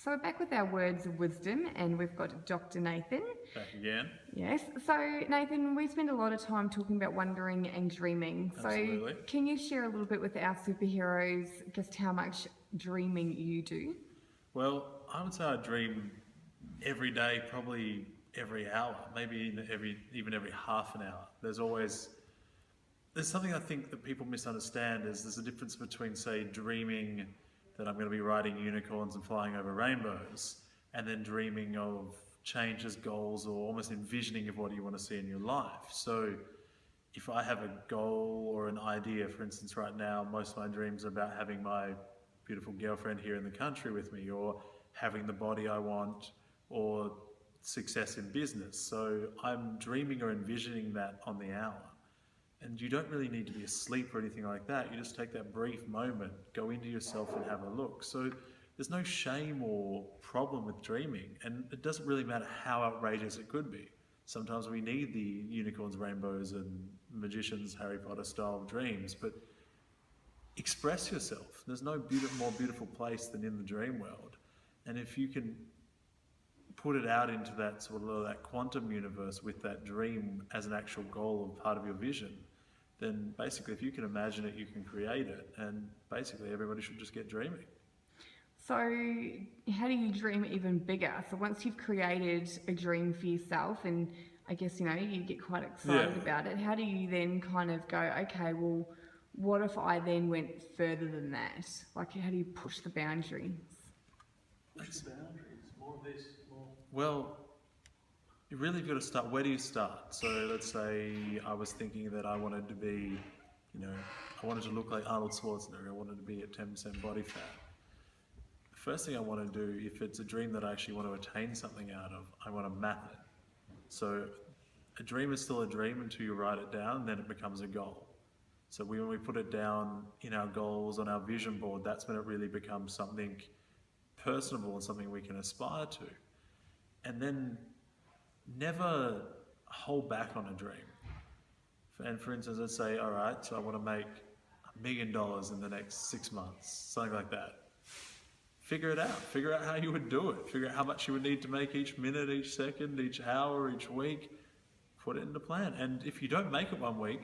So we're back with our words of wisdom, and we've got Dr. Nathan. Back again. Yes. So Nathan, we spend a lot of time talking about wondering and dreaming. Absolutely. So can you share a little bit with our superheroes just how much dreaming you do? Well, I would say I dream every day, probably every hour, maybe even every half an hour. There's something I think that people misunderstand is there's a difference between, say, dreaming that I'm going to be riding unicorns and flying over rainbows, and then dreaming of changes, goals, or almost envisioning of what you want to see in your life. So if I have a goal or an idea, for instance, right now, most of my dreams are about having my beautiful girlfriend here in the country with me, or having the body I want, or success in business. So I'm dreaming or envisioning that on the hour. And you don't really need to be asleep or anything like that. You just take that brief moment, go into yourself and have a look. So there's no shame or problem with dreaming. And it doesn't really matter how outrageous it could be. Sometimes we need the unicorns, rainbows, and magicians, Harry Potter style dreams. But express yourself. There's no more beautiful place than in the dream world. And if you can put it out into that sort of that quantum universe with that dream as an actual goal or part of your vision, then basically if you can imagine it, you can create it. And basically everybody should just get dreaming. So how do you dream even bigger? So once you've created a dream for yourself, and I guess, you get quite excited about it, how do you then kind of go, okay, well, what if I then went further than that? Like, how do you push the boundaries? Push the boundaries, more of this, more. Well, you really got to start. Where do you start? So let's say I was thinking that I wanted to be, I wanted to look like Arnold Schwarzenegger. I wanted to be at 10% body fat. The first thing I want to do, if it's a dream that I actually want to attain something out of, I want to map it. So a dream is still a dream until you write it down, then it becomes a goal. So when we put it down in our goals on our vision board, that's when it really becomes something personable and something we can aspire to. And then never hold back on a dream. And for instance, let's say, all right, so I want to make $1 million in the next 6 months, something like that. Figure it out. Figure out how you would do it. Figure out how much you would need to make each minute, each second, each hour, each week. Put it into plan. And if you don't make it one week,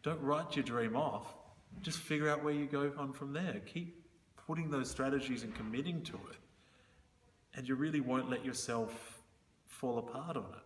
don't write your dream off. Just figure out where you go on from there. Keep putting those strategies and committing to it. And you really won't let yourself fall apart on it.